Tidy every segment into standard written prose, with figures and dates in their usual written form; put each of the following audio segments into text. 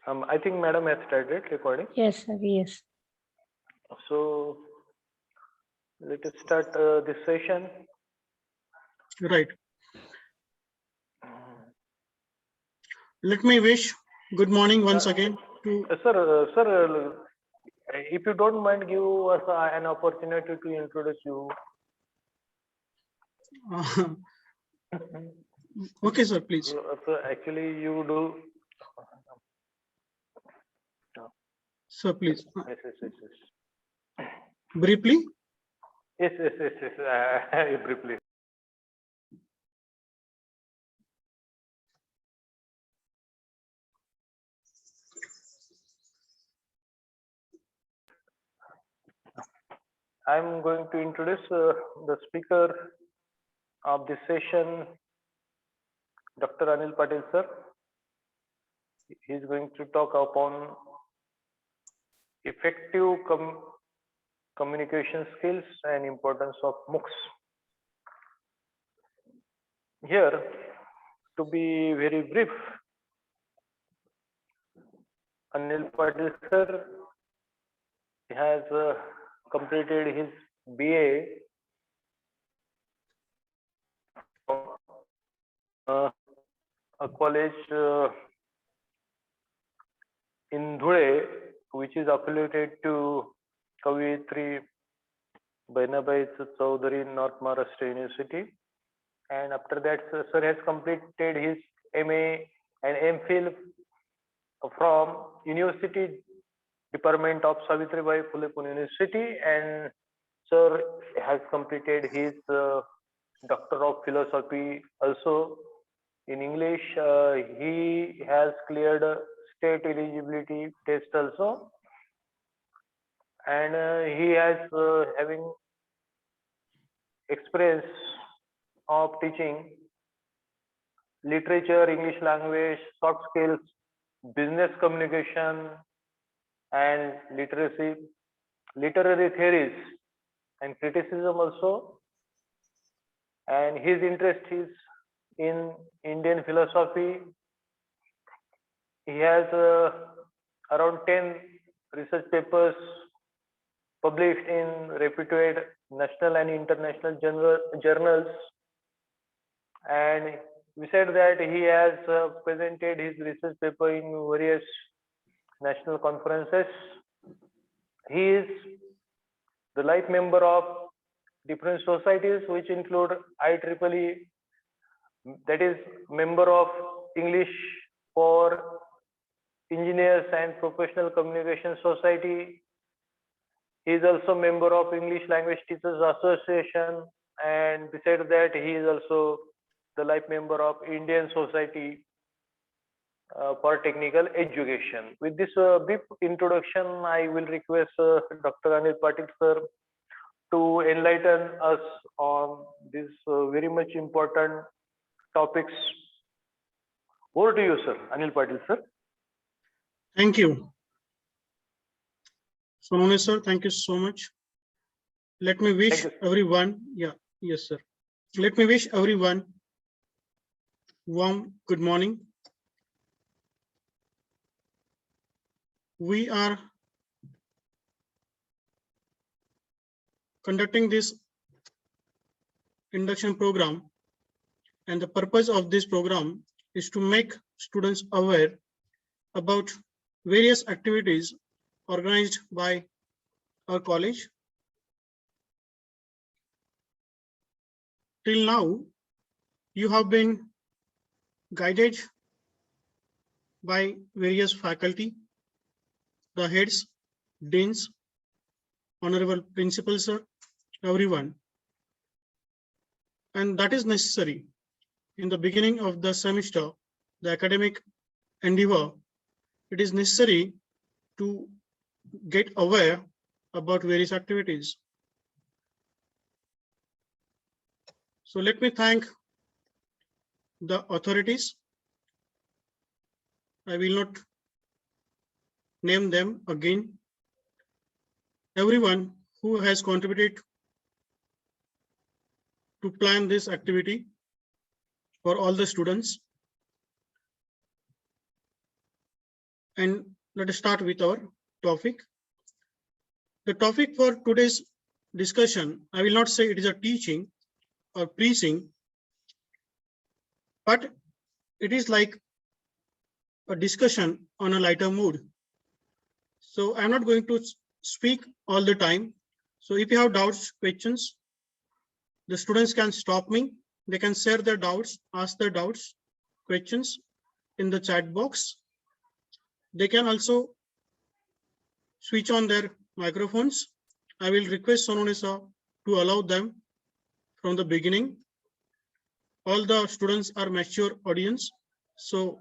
I think Madam has started recording. Yes, sir. Yes. So let us start this session. Right. Let me wish good morning once again to Sir, if you don't mind, give us an opportunity to introduce you. okay, sir, please. So actually, you do. Sir, please. Yes. Briefly. Yes. Briefly. I'm going to introduce the speaker of this session, Dr. Anil Patil sir. He is going to talk upon effective communication skills and importance of MOOCs. Here, to be very brief, Anil Patil sir has completed his BA from a college in Dhule, which is affiliated to Kavitri Bainabai Chowdhury North Maharashtra University. And after that, sir has completed his MA and MPhil from University Department of Savitribai Phule Pune University, and sir has completed his Doctor of Philosophy also in English. He has cleared state eligibility test also, and he has having experience of teaching literature, English language, soft skills, business communication, and literary theories and criticism also. And his interest is in Indian philosophy. He has around 10 research papers published in reputed national and international journals. And besides that, he has presented his research paper in various national conferences. He is the life member of different societies which include IEEE, that is member of English for Engineers and Professional Communication Society. He is also member of English Language Teachers Association, and besides that, he is also the life member of Indian Society for Technical Education. With this brief introduction, I will request Dr. Anil Patil sir to enlighten us on these very much important topics. Over to you, sir. Anil Patil sir. Thank you. Sonone sir, thank you so much. Let me wish everyone, yes sir. Let me wish everyone warm good morning. We are conducting this induction program, and the purpose of this program is to make students aware about various activities organized by our college. Till now, you have been guided by various faculty, the heads, deans, honorable principal sir, everyone. And that is necessary. In the beginning of the semester, the academic endeavor, it is necessary to get aware about various activities. So let me thank the authorities. I will not name them again. Everyone who has contributed to plan this activity for all the students. And let us start with our topic. The topic for today's discussion, I will not say it is a teaching or preaching, but it is like a discussion on a lighter mood. So I'm not going to speak all the time. So if you have doubts, questions, the students can stop me. They can share their doubts, ask their doubts, questions in the chat box. They can also switch on their microphones. I will request Sononisa to allow them from the beginning. All the students are mature audience, so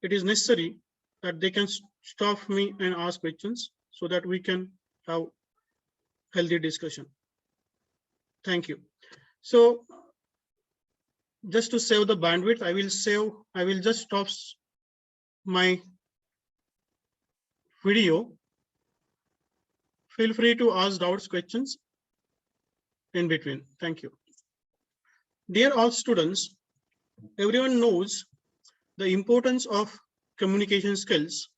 it is necessary that they can stop me and ask questions so that we can have healthy discussion. Thank you. So just to save the bandwidth, I will just stop my video. Feel free to ask doubts, questions in between. Thank you. Dear all students, everyone knows the importance of communication skills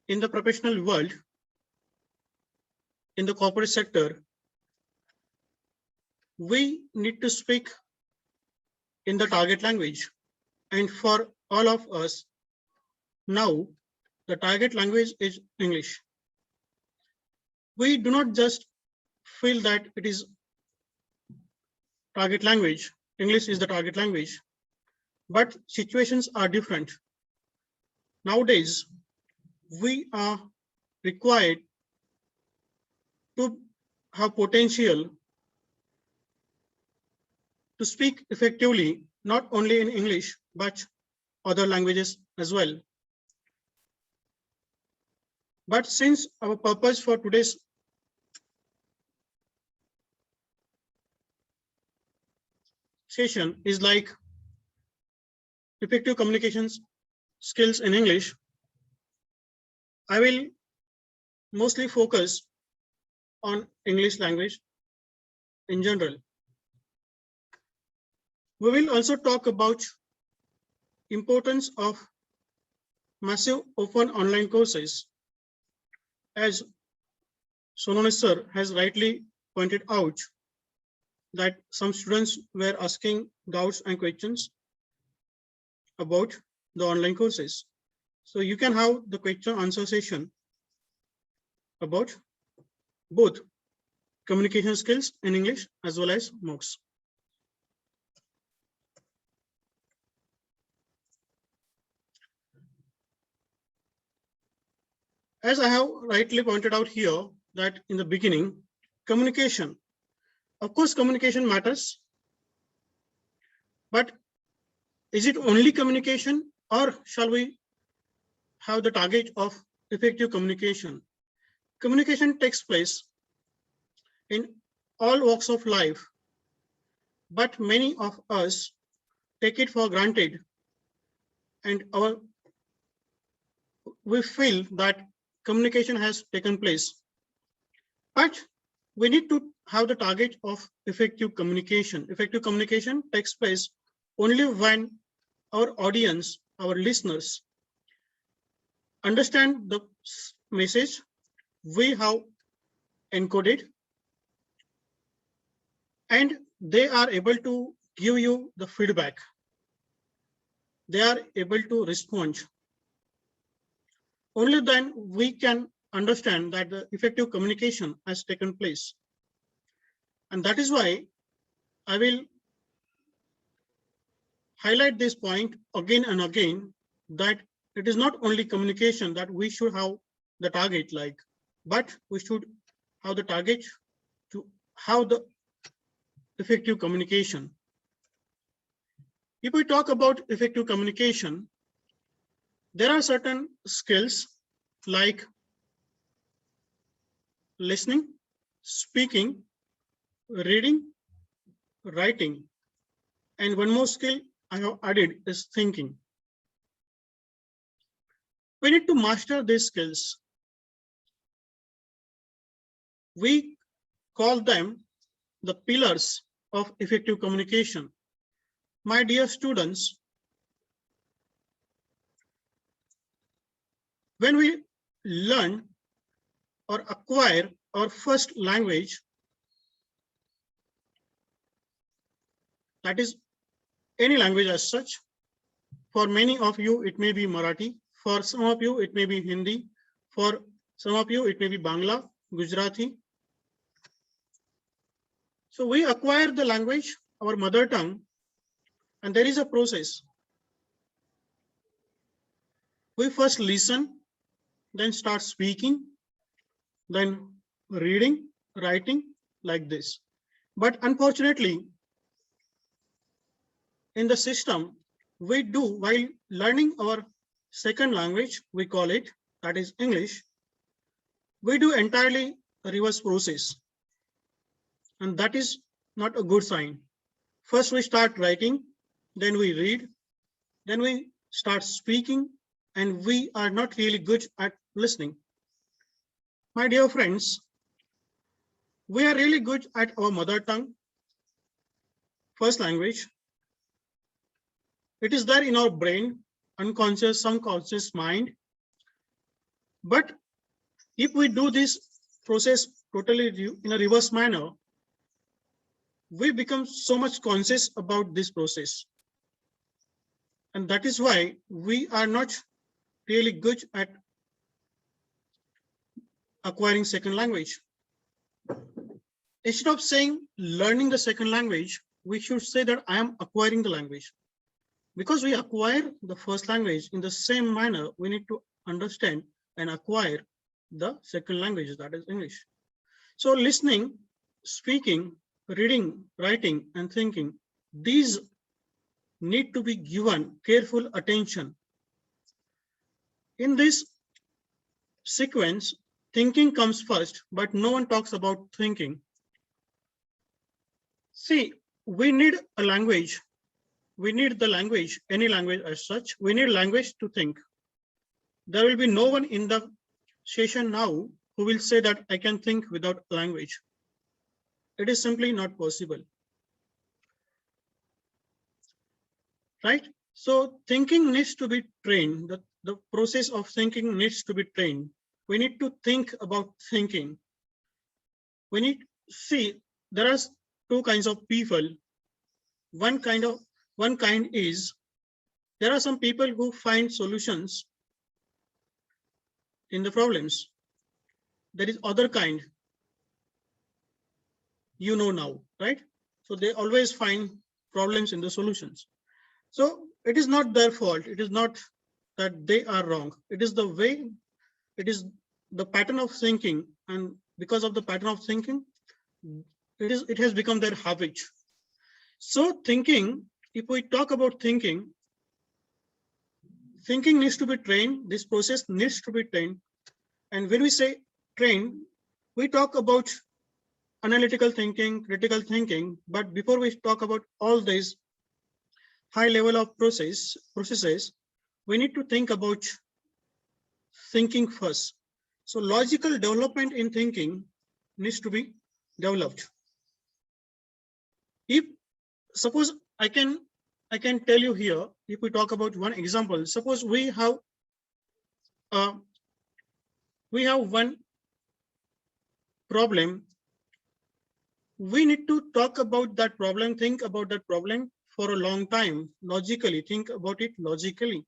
in the professional world. In the corporate sector, we need to speak in the target language. And for all of us, now the target language is English. We do not just feel that it is target language, English is the target language, but situations are different. Nowadays, we are required to have potential to speak effectively, not only in English, but other languages as well. But since our purpose for today's session is like effective communications skills in English, I will mostly focus on English language in general. We will also talk about importance of massive open online courses. As Sononis sir has rightly pointed out that some students were asking doubts and questions about the online courses. So you can have the question answer session about both communication skills in English as well as MOOCs. As I have rightly pointed out here that in the beginning, communication, of course, communication matters, but is it only communication or shall we have the target of effective communication? Communication takes place in all walks of life, but many of us take it for granted and we feel that communication has taken place. But we need to have the target of effective communication. Effective communication takes place only when our audience, our listeners, understand the message we have encoded and they are able to give you the feedback. They are able to respond. Only then we can understand that the effective communication has taken place. And that is why I will highlight this point again and again, that it is not only communication that we should have the target like, but we should have the target to have the effective communication. If we talk about effective communication, there are certain skills like listening, speaking, reading, writing, and one more skill I have added is thinking. We need to master these skills. We call them the pillars of effective communication. My dear students, When we learn or acquire our first language, that is any language as such, for many of you, it may be Marathi. For some of you, it may be Hindi. For some of you, it may be Bangla, Gujarati. So we acquire the language, our mother tongue, and there is a process. We first listen, then start speaking, then reading, writing, like this. But unfortunately, in the system, we do, while learning our second language, we call it, that is English, we do entirely a reverse process. And that is not a good sign. First, we start writing, then we read, then we start speaking, and we are not really good at listening. My dear friends, we are really good at our mother tongue, first language. It is there in our brain, unconscious, subconscious mind. But if we do this process totally in a reverse manner, we become so much conscious about this process. And that is why we are not really good at acquiring second language. Instead of saying learning the second language, we should say that I am acquiring the language. Because we acquire the first language in the same manner, we need to understand and acquire the second language, that is English. So listening, speaking, reading, writing, and thinking, these need to be given careful attention. In this sequence, thinking comes first, but no one talks about thinking. See, we need a language. We need the language, any language as such. We need language to think. There will be no one in the session now who will say that I can think without language. It is simply not possible. Right? So thinking needs to be trained. The process of thinking needs to be trained. We need to think about thinking. We need, see, there are two kinds of people. One kind is, there are some people who find solutions in the problems. There is other kind, you know now, right? So they always find problems in the solutions. So it is not their fault. It is not that they are wrong. It is the way, it is the pattern of thinking. And because of the pattern of thinking, it has become their habit. So thinking, if we talk about thinking, thinking needs to be trained. This process needs to be trained. And when we say trained, we talk about analytical thinking, critical thinking. But before we talk about all these high level of processes, we need to think about thinking first. So logical development in thinking needs to be developed. If suppose I can tell you here, if we talk about one example, suppose we have one problem. We need to talk about that problem, think about that problem for a long time, logically, think about it logically,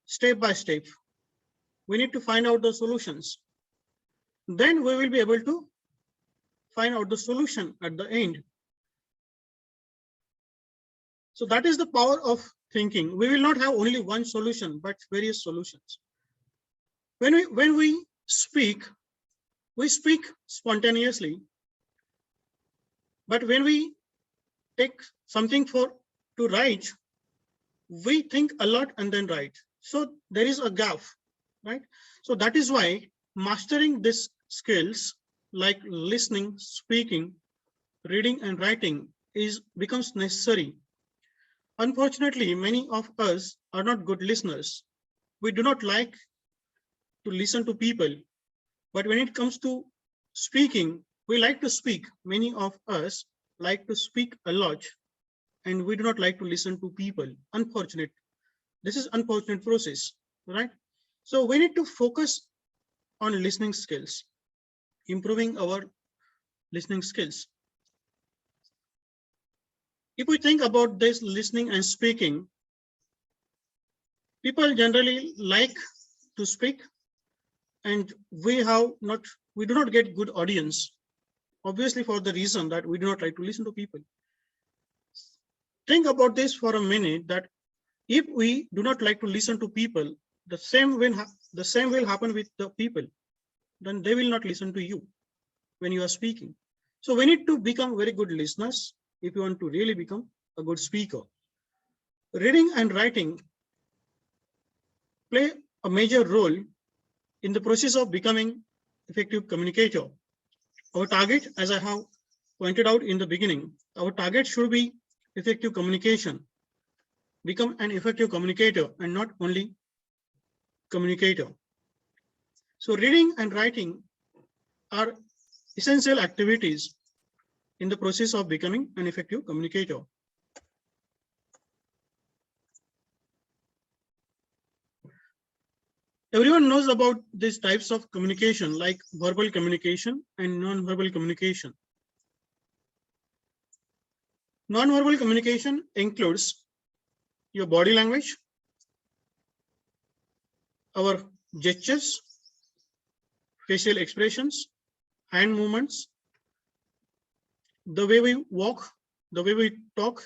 step by step. We need to find out the solutions. Then we will be able to find out the solution at the end. So that is the power of thinking. We will not have only one solution, but various solutions. When we speak spontaneously. But when we take something to write, we think a lot and then write. So there is a gap, right? So that is why mastering these skills like listening, speaking, reading, and writing becomes necessary. Unfortunately, many of us are not good listeners. We do not like to listen to people. But when it comes to speaking, we like to speak. Many of us like to speak a lot, and we do not like to listen to people. Unfortunate. This is unfortunate process, right? So we need to focus on listening skills, improving our listening skills. If we think about this listening and speaking, people generally like to speak, and we do not get good audience, obviously for the reason that we do not like to listen to people. Think about this for a minute, that if we do not like to listen to people, the same will happen with the people. Then they will not listen to you when you are speaking. So we need to become very good listeners if you want to really become a good speaker. Reading and writing play a major role in the process of becoming effective communicator. Our target, as I have pointed out in the beginning, our target should be effective communication. Become an effective communicator and not only communicator. So reading and writing are essential activities in the process of becoming an effective communicator. Everyone knows about these types of communication, like verbal communication and non-verbal communication. Non-verbal communication includes your body language, our gestures, facial expressions, hand movements, the way we walk, the way we talk,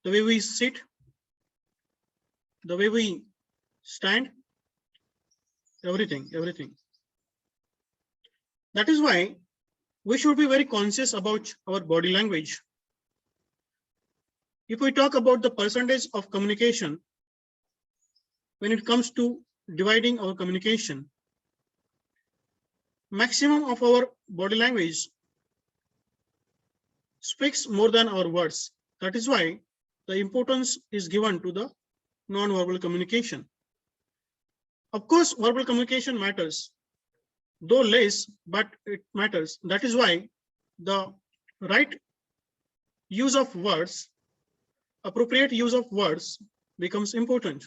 the way we sit, the way we stand, everything. That is why we should be very conscious about our body language. If we talk about the percentage of communication, when it comes to dividing our communication, maximum of our body language speaks more than our words. That is why the importance is given to the non-verbal communication. Of course, verbal communication matters, though less, but it matters. That is why the right use of words, appropriate use of words becomes important.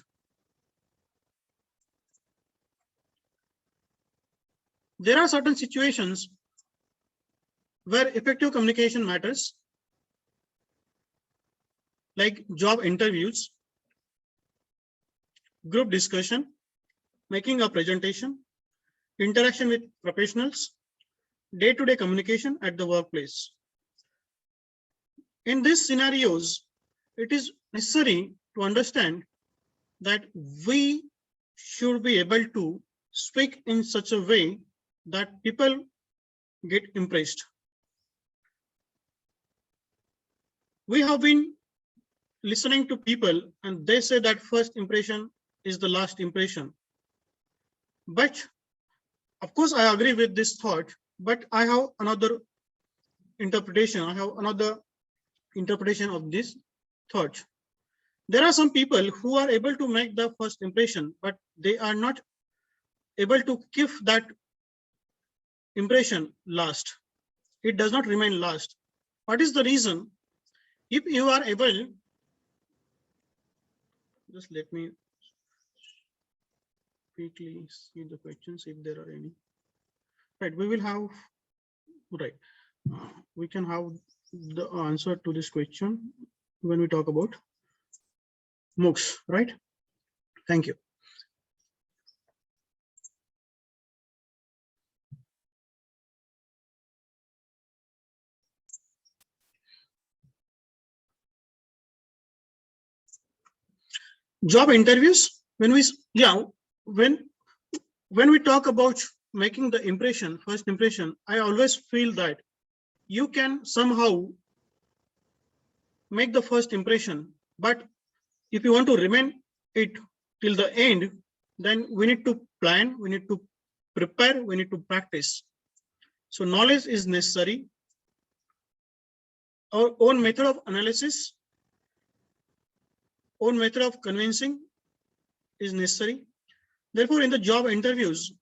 There are certain situations where effective communication matters, like job interviews, group discussion, making a presentation, interaction with professionals, day-to-day communication at the workplace. In these scenarios, it is necessary to understand that we should be able to speak in such a way that people get impressed. We have been listening to people and they say that first impression is the last impression. But of course, I agree with this thought, but I have another interpretation. I have another interpretation of this thought. There are some people who are able to make the first impression, but they are not able to keep that impression last. It does not remain last. What is the reason? If you are able, just let me quickly see the questions if there are any. Right, we will have, right, we can have the answer to this question when we talk about MOOCs, right? Thank you. Job interviews, when we talk about making the impression, first impression, I always feel that you can somehow make the first impression, but if you want to remain it till the end, then we need to plan, we need to prepare, we need to practice. So knowledge is necessary. Our own method of analysis, own method of convincing is necessary. Therefore, in the job interviews,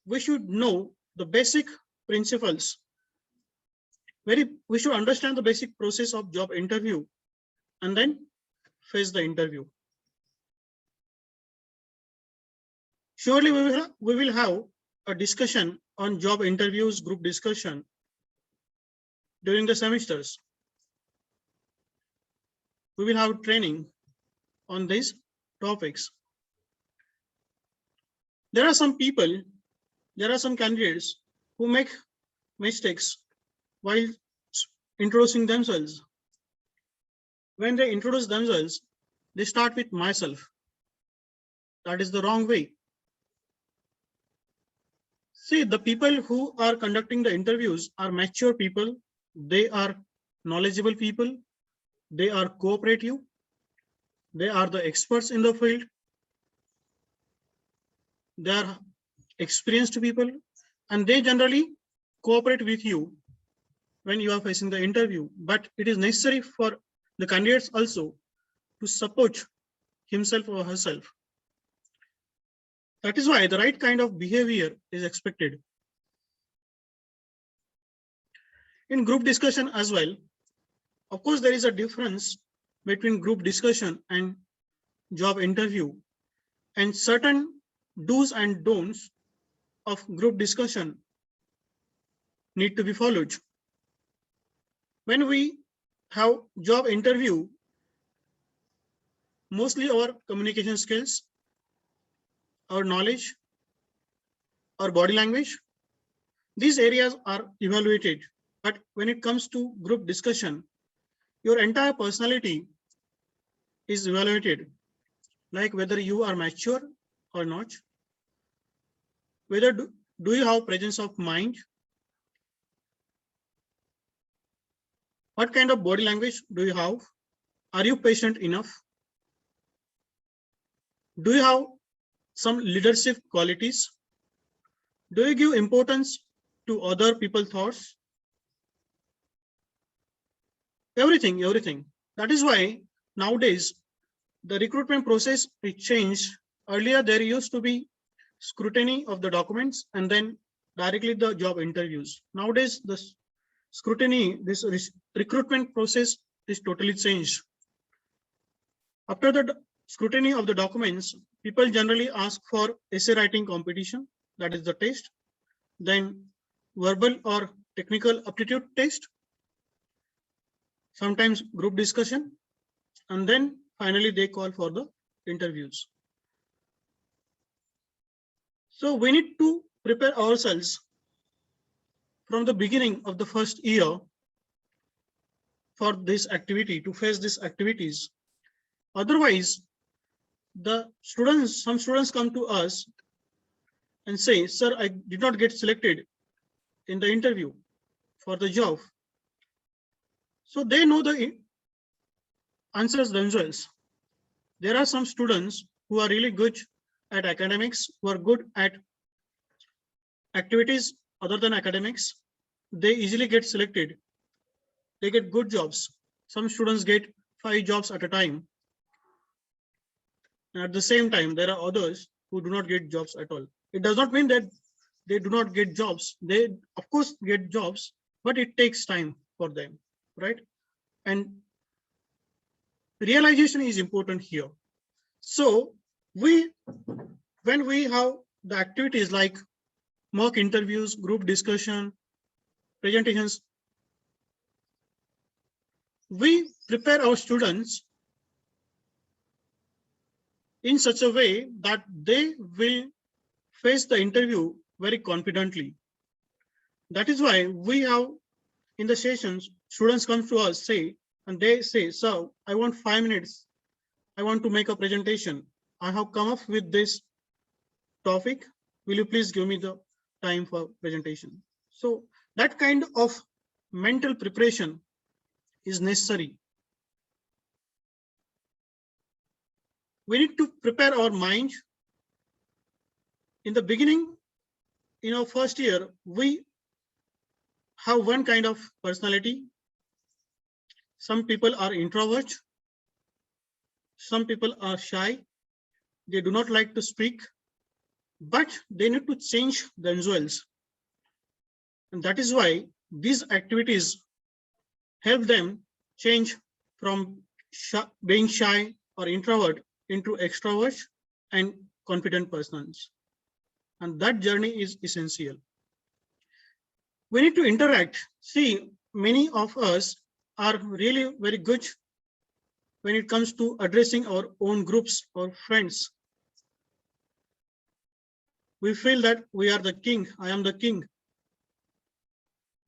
we should know the basic principles. We should understand the basic process of job interview and then face the interview. Surely we will have a discussion on job interviews, group discussion during the semesters. We will have training on these topics. There are some people, there are some candidates who make mistakes while introducing themselves. When they introduce themselves, they start with myself. That is the wrong way. See, the people who are conducting the interviews are mature people. They are knowledgeable people. They are cooperative. They are the experts in the field. They are experienced people, and they generally cooperate with you when you are facing the interview. But it is necessary for the candidates also to support himself or herself. That is why the right kind of behavior is expected. In group discussion as well, of course, there is a difference between group discussion and job interview, and certain do's and don'ts of group discussion need to be followed. When we have job interview, mostly our communication skills, our knowledge, our body language, these areas are evaluated. But when it comes to group discussion, your entire personality is evaluated, like whether you are mature or not, whether do you have presence of mind, what kind of body language do you have, are you patient enough, do you have some leadership qualities, do you give importance to other people's thoughts, everything. That is why nowadays the recruitment process is changed. Earlier there used to be scrutiny of the documents and then directly the job interviews. Nowadays the scrutiny, this recruitment process is totally changed. After the scrutiny of the documents, people generally ask for essay writing competition, that is the test, then verbal or technical aptitude test, sometimes group discussion, and then finally they call for the interviews. So we need to prepare ourselves from the beginning of the first year for this activity, to face these activities. Otherwise, some students come to us and say, sir, I did not get selected in the interview for the job. So they know the answers themselves. There are some students who are really good at academics, who are good at activities other than academics. They easily get selected. They get good jobs. Some students get 5 jobs at a time. And at the same time, there are others who do not get jobs at all. It does not mean that they do not get jobs. They, of course, get jobs, but it takes time for them, right? And realization is important here. So when we have the activities like mock interviews, group discussion, presentations, we prepare our students in such a way that they will face the interview very confidently. That is why we have in the sessions, students come to us, and they say, sir, I want 5 minutes. I want to make a presentation. I have come up with this topic. Will you please give me the time for presentation? So that kind of mental preparation is necessary. We need to prepare our mind. In the beginning, in our first year, we have one kind of personality. Some people are introverts. Some people are shy. They do not like to speak, but they need to change themselves. And that is why these activities help them change from being shy or introvert into extroverts and confident persons. and that journey is essential. We need to interact. See, many of us are really very good when it comes to addressing our own groups or friends. We feel that we are the king, I am the king.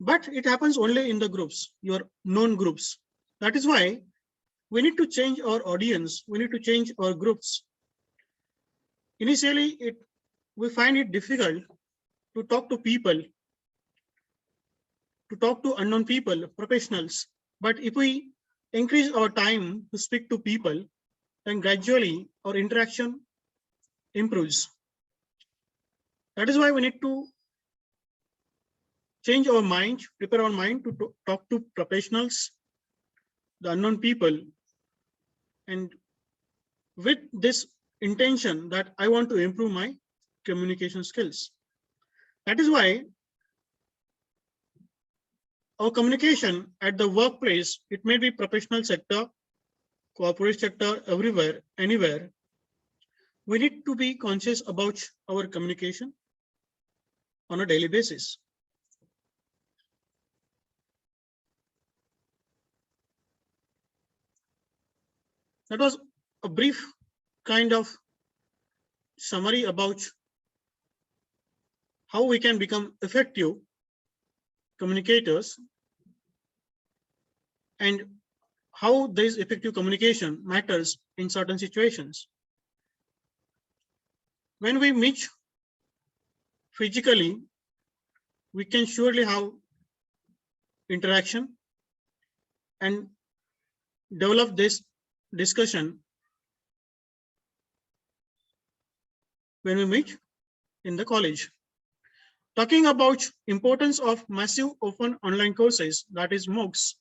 But it happens only in the groups, your known groups. That is why we need to change our audience. We need to change our groups. Initially, we find it difficult to talk to people, to talk to unknown people, professionals. But if we increase our time to speak to people, then gradually our interaction improves. That is why we need to change our mind, prepare our mind to talk to professionals, the unknown people, and with this intention that I want to improve my communication skills. That is why our communication at the workplace, it may be professional sector, corporate sector, everywhere, anywhere, we need to be conscious about our communication on a daily basis. That was a brief kind of summary about how we can become effective communicators and how this effective communication matters in certain situations. When we meet physically, we can surely have interaction and develop this discussion when we meet in the college. Talking about importance of massive open online courses, that is MOOCs,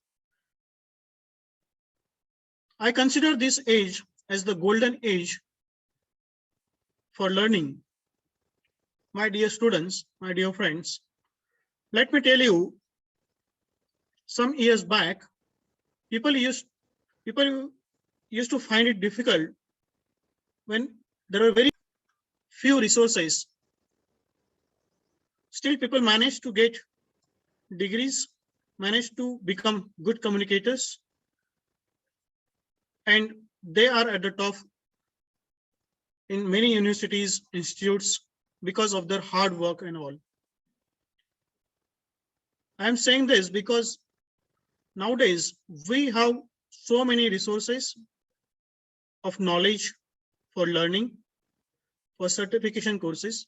I consider this age as the golden age for learning. My dear students, my dear friends, let me tell you, some years back, people used to find it difficult when there were very few resources. Still, people managed to get degrees, managed to become good communicators, and they are at the top in many universities, institutes, because of their hard work and all. I'm saying this because nowadays we have so many resources of knowledge for learning, for certification courses,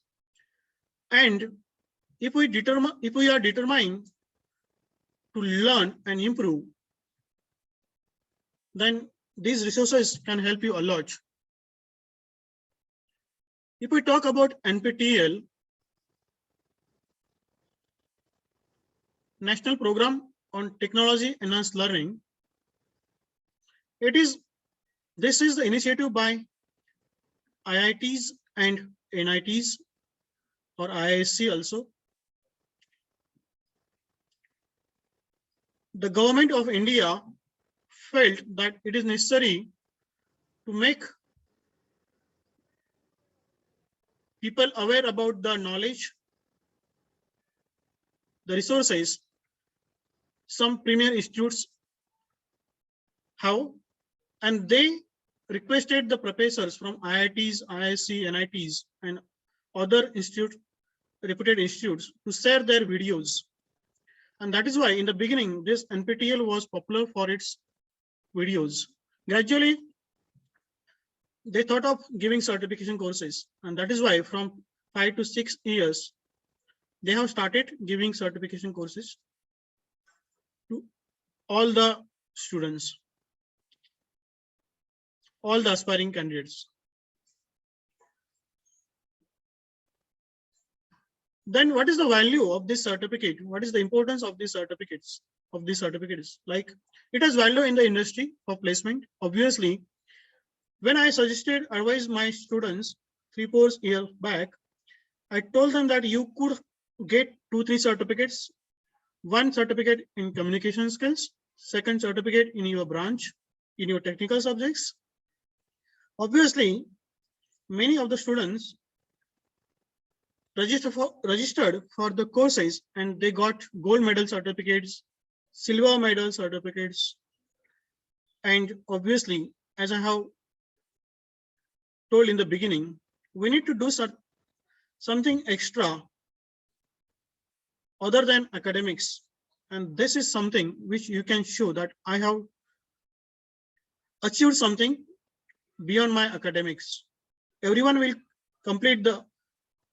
and if we are determined to learn and improve, then these resources can help you a lot. If we talk about NPTEL, National Program on Technology Enhanced Learning, this is the initiative by IITs and NITs or IISc also. The government of India felt that it is necessary to make people aware about the knowledge, the resources some premier institutes have, and they requested the professors from IITs, IISc, NITs, and other reputed institutes to share their videos. And that is why in the beginning, this NPTEL was popular for its videos. Gradually, they thought of giving certification courses. And that is why from 5 to 6 years, they have started giving certification courses to all the students, all the aspiring candidates. Then what is the value of this certificate? What is the importance of these certificates? Like, it has value in the industry for placement. Obviously, when I advised my students 3-4 years back, I told them that you could get 2-3 certificates. One certificate in communication skills, second certificate in your branch, in your technical subjects. Obviously, many of the students registered for the courses and they got gold medal certificates, silver medal certificates. And obviously, as I have told in the beginning, we need to do something extra other than academics. And this is something which you can show that I have achieved something beyond my academics. Everyone will complete the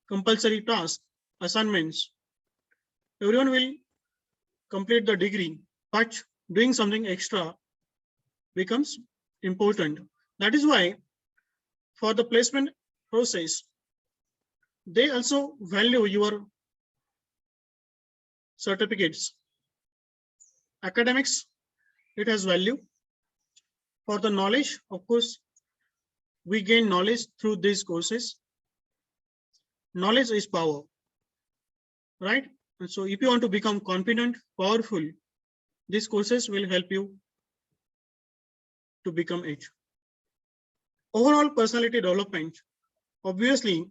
compulsory tasks, assignments. Everyone will complete the degree, but doing something extra becomes important. That is why for the placement process, they also value your certificates. Academics, it has value. For the knowledge, of course, we gain knowledge through these courses. Knowledge is power, right? And so if you want to become confident, powerful, these courses will help you to become it. Overall personality development, obviously,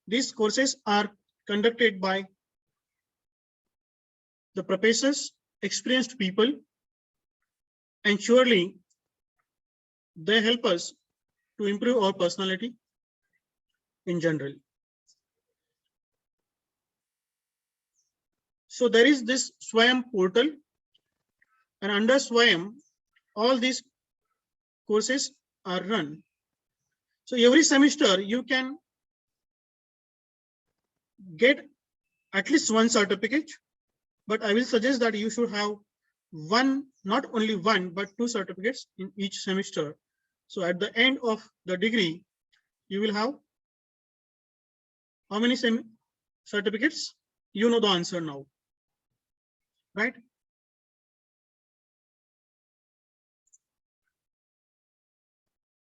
these courses are conducted by the professors, experienced people, and surely they help us to improve our personality in general. So there is this SWAYAM portal, and under SWAYAM, all these courses are run. So every semester you can get at least one certificate, but I will suggest that you should have one, not only one, but two certificates in each semester. So at the end of the degree, you will have how many certificates? You know the answer now, right?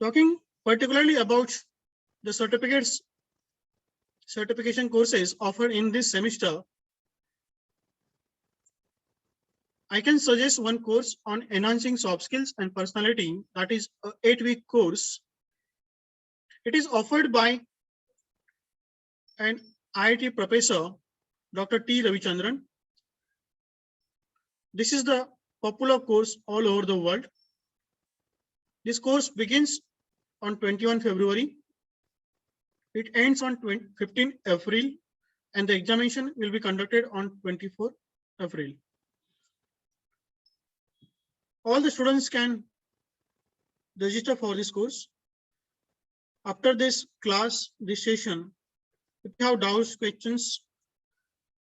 Talking particularly about the certification courses offered in this semester, I can suggest one course on enhancing soft skills and personality. That is an 8-week course. It is offered by an IIT professor, Dr. T. Ravichandran. This is the popular course all over the world. This course begins on 21 February. It ends on 15 April, and the examination will be conducted on 24 April. All the students can register for this course. After this class, this session, if you have doubts, questions,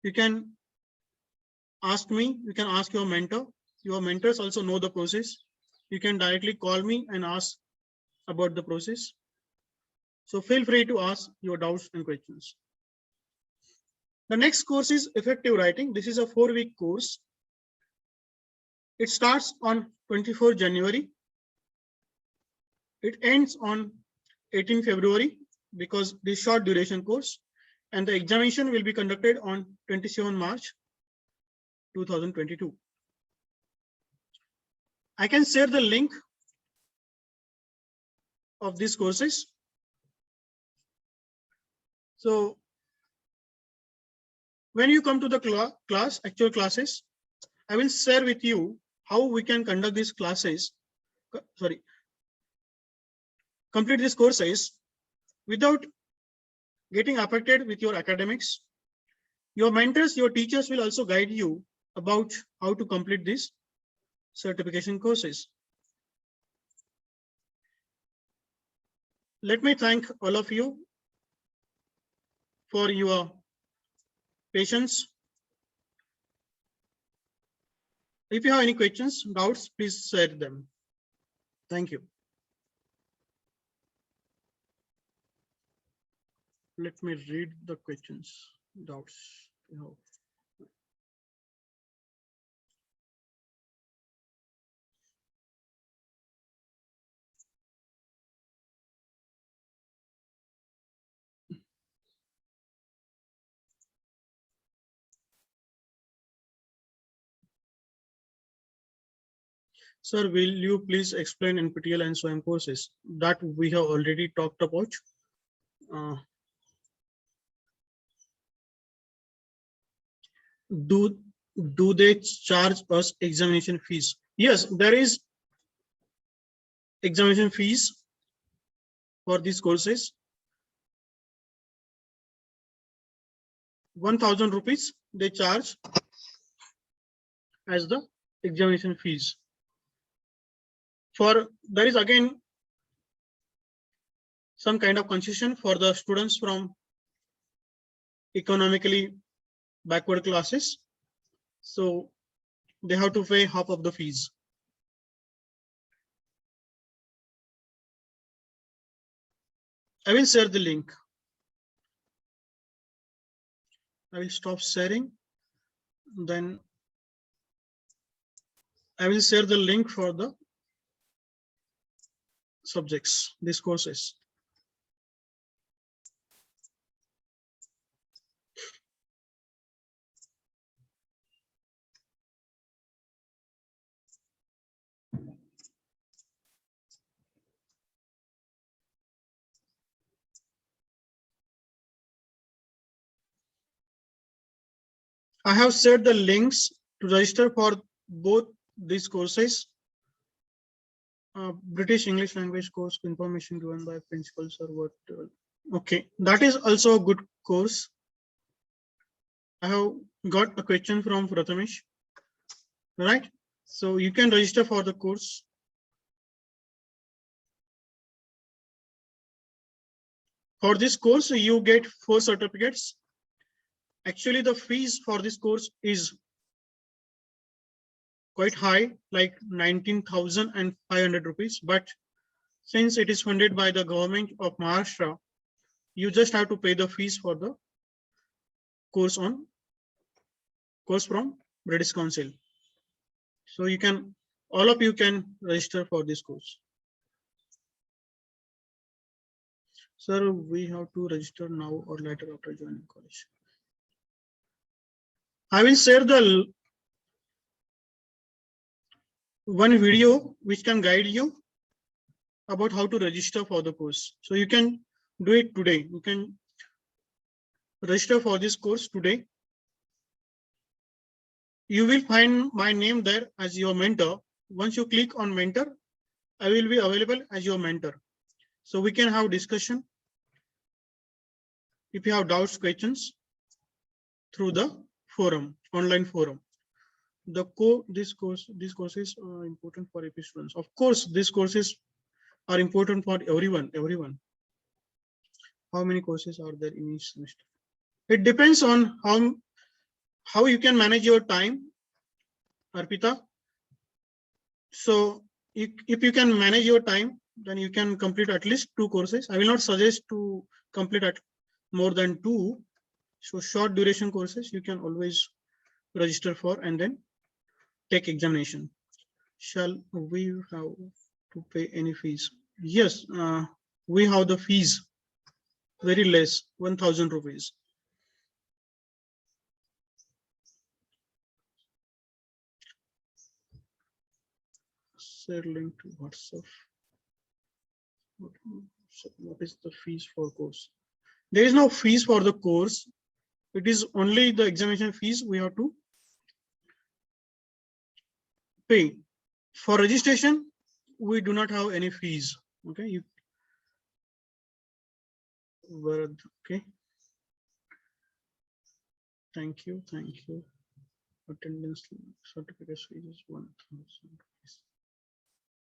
you can ask me, you can ask your mentor. Your mentors also know the process. You can directly call me and ask about the process. So feel free to ask your doubts and questions. The next course is effective writing. This is a 4-week course. It starts on 24 January. It ends on 18 February because this short duration course, and the examination will be conducted on 27 March 2022. I can share the link of these courses. So when you come to the actual classes, I will share with you how we can conduct these classes, complete these courses without getting affected with your academics. Your mentors, your teachers will also guide you about how to complete these certification courses. Let me thank all of you for your patience. If you have any questions, doubts, please share them. Thank you. Let me read the questions, doubts. Sir, will you please explain NPTEL and SWAYAM courses? That we have already talked about. do they charge us examination fees? Yes, there is examination fees for these courses. 1,000 rupees they charge as the examination fees. For there is again some kind of concession for the students from economically backward classes. So they have to pay half of the fees. I will share the link. I will stop sharing. Then I will share the link for the subjects, these courses. I have shared the links to register for both these courses. British English language course, information given by principals or what. Okay, that is also a good course. I have got a question from Prathamesh, right? So you can register for the course. For this course, you get 4 certificates. Actually, the fees for this course is quite high, like 19,500 rupees. But since it is funded by the government of Maharashtra, you just have to pay the fees for the course from British Council. So you can, all of you can register for this course. Sir, we have to register now or later after joining college. I will share the one video which can guide you about how to register for the course. So you can do it today. You can register for this course today. You will find my name there as your mentor. Once you click on mentor, I will be available as your mentor. So we can have discussion if you have doubts, questions through the forum, online forum. These courses are important for AP students. Of course, these courses are important for everyone. How many courses are there in each semester? It depends on how you can manage your time, Arpita. So if you can manage your time, then you can complete at least 2 courses. I will not suggest to complete at more than 2. So short duration courses you can always register for and then take examination. Shall we have to pay any fees? Yes, we have the fees very less, 1,000 rupees. Share link to WhatsApp. What is the fees for course? There is no fees for the course. It is only the examination fees we have to pay. For registration, we do not have any fees. Okay. Okay. Thank you. Attendance certificate fees is 1,000 rupees.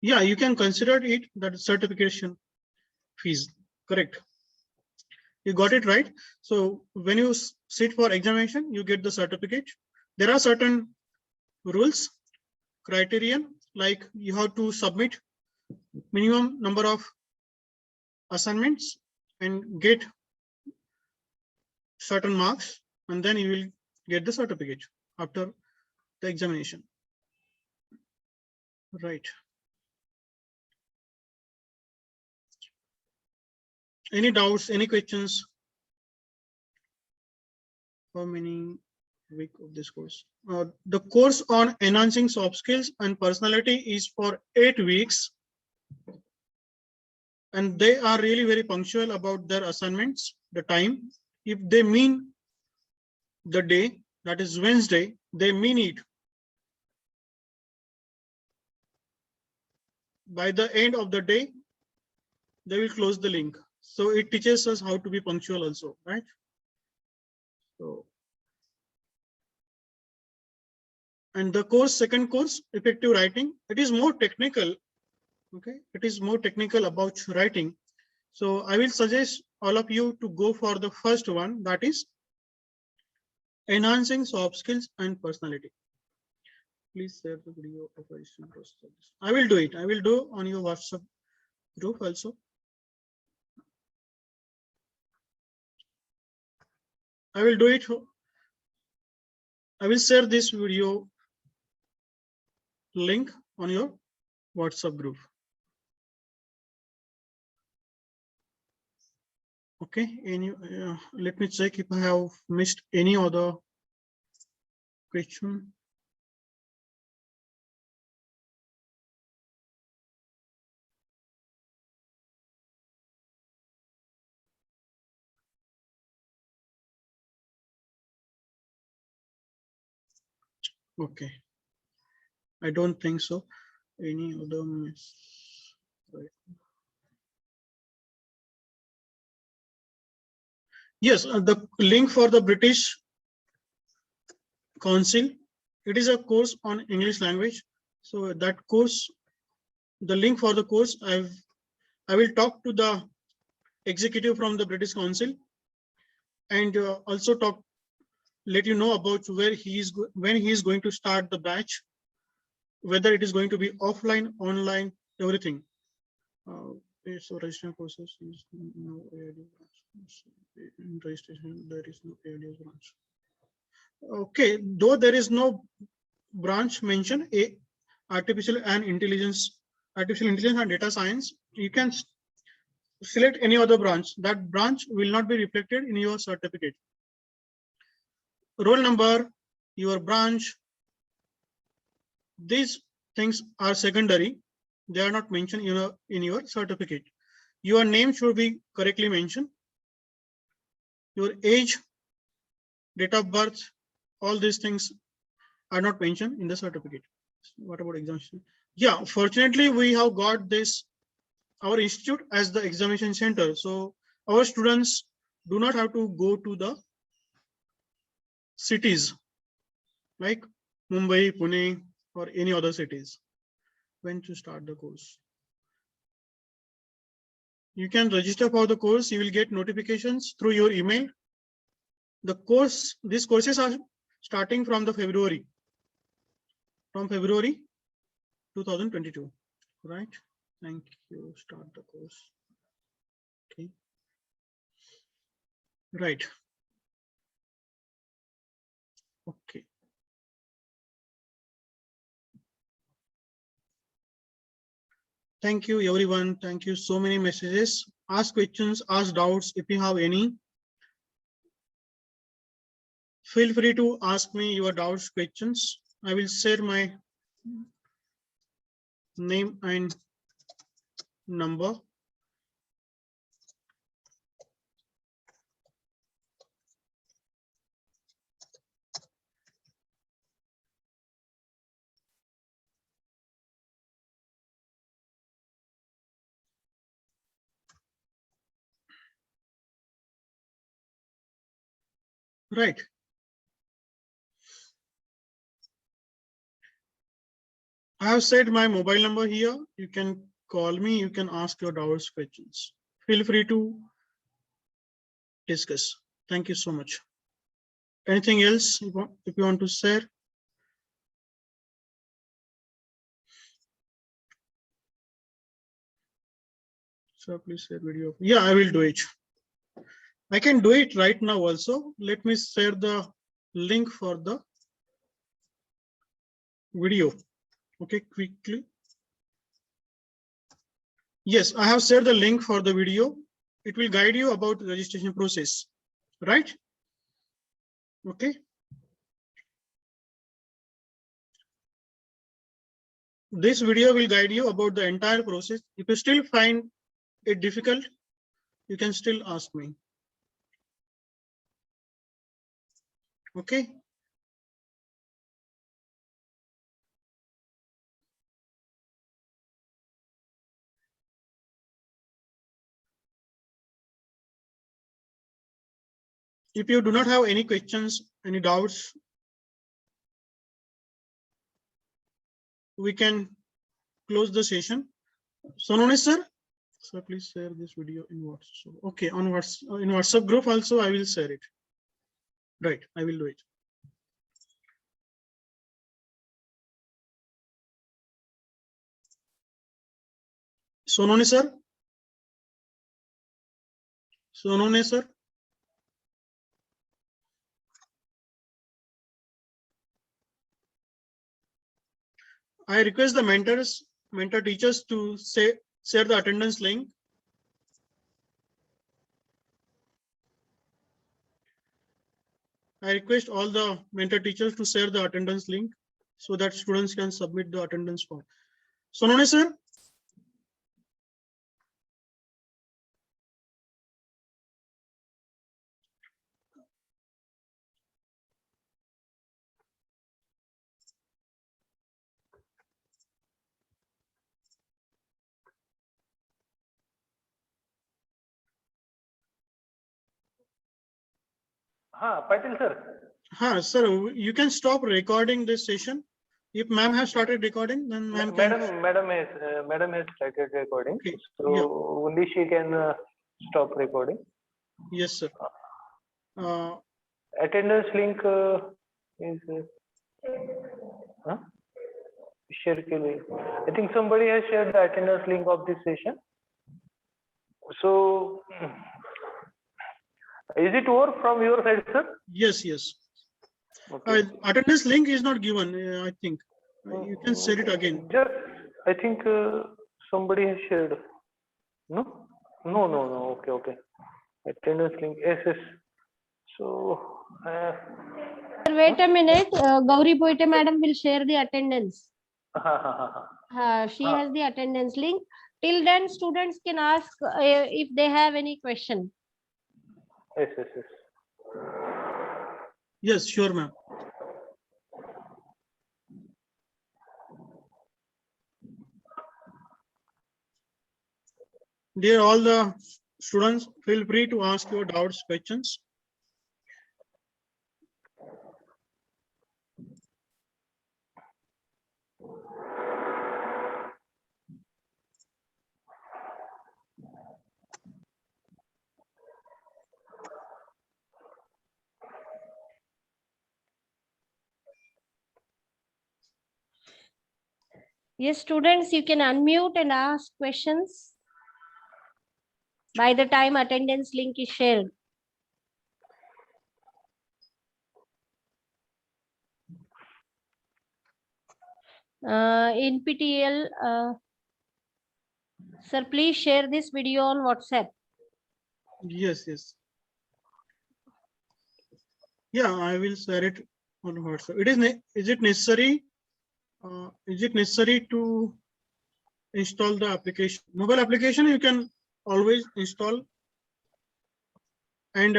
Yeah, you can consider it that certification fees. Correct. You got it right. So when you sit for examination, you get the certificate. There are certain rules, criterion, like you have to submit minimum number of assignments and get certain marks, and then you will get the certificate after the examination. Right. Any doubts, any questions? How many weeks of this course? The course on enhancing soft skills and personality is for 8 weeks. And they are really very punctual about their assignments, the time. If they mean the day, that is Wednesday, they mean it. By the end of the day, they will close the link. So it teaches us how to be punctual also, right? So, and the course, second course, effective writing, it is more technical. Okay, it is more technical about writing. So I will suggest all of you to go for the first one, that is enhancing soft skills and personality. Please share the video of registration process. I will do it. I will do on your WhatsApp group also. I will do it. I will share this video link on your WhatsApp group. Okay, let me check if I have missed any other question. Okay, I don't think so. Any other miss? Right. Yes, the link for the British Council. It is a course on English language. So that course, the link for the course, I will talk to the executive from the British Council and also let you know about when he is going to start the batch, whether it is going to be offline, online, everything. So registration process is no AID branch. In registration, there is no AID branch. Okay, though there is no branch mentioned, artificial intelligence and data science, you can select any other branch. That branch will not be reflected in your certificate. Roll number, your branch, these things are secondary. They are not mentioned in your certificate. Your name should be correctly mentioned. Your age, date of birth, all these things are not mentioned in the certificate. What about examination? Yeah, fortunately, we have got this, our institute as the examination center. So our students do not have to go to the cities like Mumbai, Pune, or any other cities. When to start the course? You can register for the course. You will get notifications through your email. The course, these courses are starting from the February 2022, right? Thank you. Start the course. Okay. Right. Okay. Thank you, everyone. Thank you. So many messages. Ask questions, ask doubts if you have any. Feel free to ask me your doubts, questions. I will share my name and number. Right. I have said my mobile number here. You can call me. You can ask your doubts, questions. Feel free to discuss. Thank you so much. Anything else if you want to share? So please share video. Yeah, I will do it. I can do it right now also. Let me share the link for the video. Okay, quickly. Yes, I have shared the link for the video. It will guide you about the registration process, right? Okay. This video will guide you about the entire process. If you still find it difficult, you can still ask me. Okay. If you do not have any questions, any doubts, we can close the session. Sonone sir, please share this video in WhatsApp. Okay, on WhatsApp, in WhatsApp group also I will share it. Right, I will do it. Sonone sir. Sonone sir. I request the mentor teachers to share the attendance link. I request all the mentor teachers to share the attendance link so that students can submit the attendance form. Sonone sir. Patil sir. Sir, you can stop recording this session. If ma'am has started recording, then ma'am can. Madam has started recording. Okay. So Yeah. only she can stop recording. Yes, sir. Attendance link is share के लिए. I think somebody has shared the attendance link of this session. So is it over from your side, sir? Yes, yes. Okay. Attendance link is not given, I think. You can share it again. Just, I think somebody has shared. No? No. Okay. Attendance link. Yes. So. Wait a minute. Gauri Poite madam will share the attendance. She has the attendance link. Till then, students can ask if they have any question. Yes. Yes, sure, ma'am. Dear all the students, feel free to ask your doubts, questions. Yes, students, you can unmute and ask questions by the time attendance link is shared. In PTL, sir, please share this video on WhatsApp. Yes. Yeah, I will share it on WhatsApp. Is it necessary? Is it necessary to install the application? Mobile application you can always install, and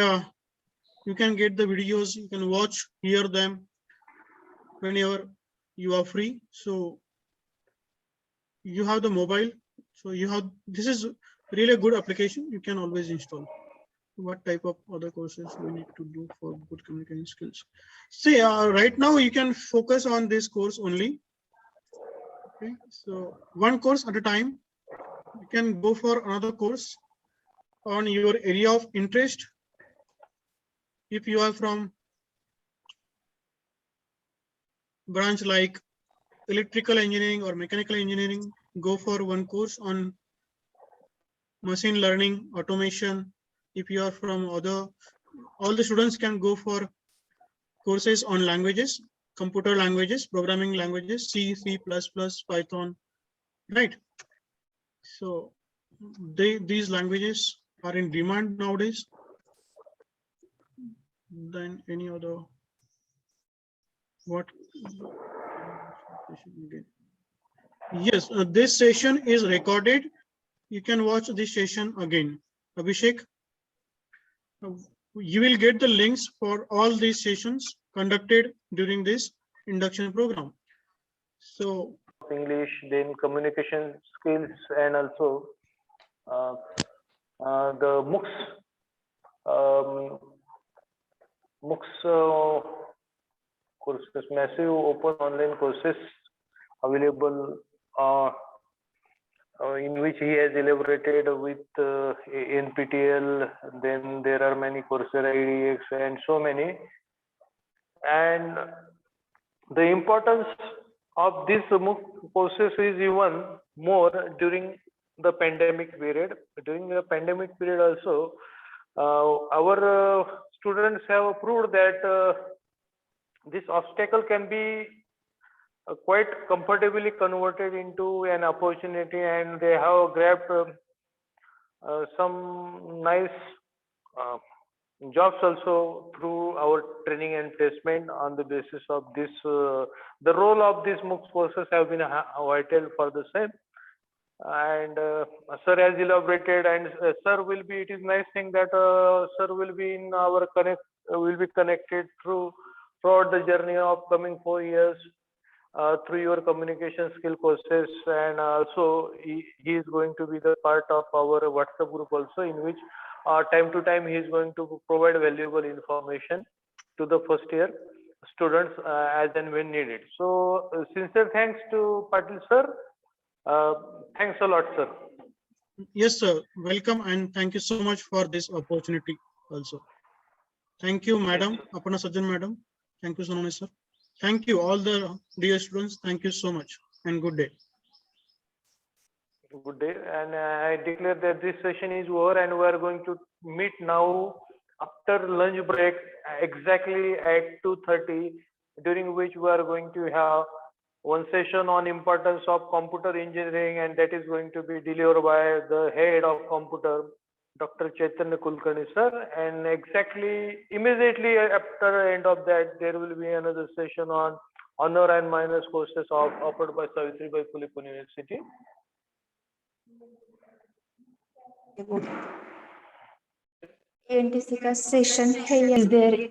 you can get the videos. You can watch, hear them whenever you are free. So you have the mobile. So this is really a good application. You can always install. What type of other courses we need to do for good communication skills? See, right now you can focus on this course only. Okay, so one course at a time. You can go for another course on your area of interest. If you are from branch like electrical engineering or mechanical engineering, go for one course on machine learning, automation. If you are from all the students can go for courses on languages, computer languages, programming languages, C, C++, Python, right? So these languages are in demand nowadays. Then any other, what? Yes, this session is recorded. You can watch this session again. Abhishek, you will get the links for all these sessions conducted during this induction program. So English, then communication skills, and also the MOOCs MOOCs courses, massive open online courses available in which he has elaborated with NPTEL. Then there are many Coursera EDX and so many. And the importance of this MOOC courses is even more during the pandemic period. During the pandemic period also, our students have proved that this obstacle can be quite comfortably converted into an opportunity, and they have grabbed some nice jobs also through our training and placement. On the basis of this, the role of these MOOC courses have been vital for the same. And sir has elaborated, and sir will be, it is nice thing that sir will be in our will be connected throughout the journey of coming 4 years through your communication skill courses. And also he is going to be the part of our WhatsApp group also, in which time to time he is going to provide valuable information to the first year students as and when needed. So sincere thanks to Patil sir. Thanks a lot, sir. Yes, sir. Welcome, and thank you so much for this opportunity also. Thank you, Madam Aparna Sajjan, Madam. Thank you, Sonali, sir. Thank you, all the dear students. Thank you so much, and good day. Good day. And I declare that this session is over, and we are going to meet now after lunch break exactly at 2:30, during which we are going to have one session on importance of computer engineering, and that is going to be delivered by the head of computer, Dr. Chaitanya Kulkarni sir. And exactly immediately after the end of that, there will be another session on honor and minors courses offered by Savitribai Phule Pune University. ANTC का session है, is there